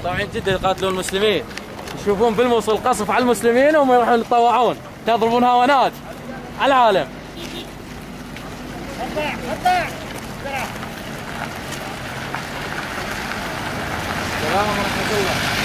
طالعين جدة يقاتلون المسلمين، يشوفون بالموصل قصف على المسلمين وهم يروحون يتطوعون، يضربون هاونات على العالم. السلام ورحمة الله.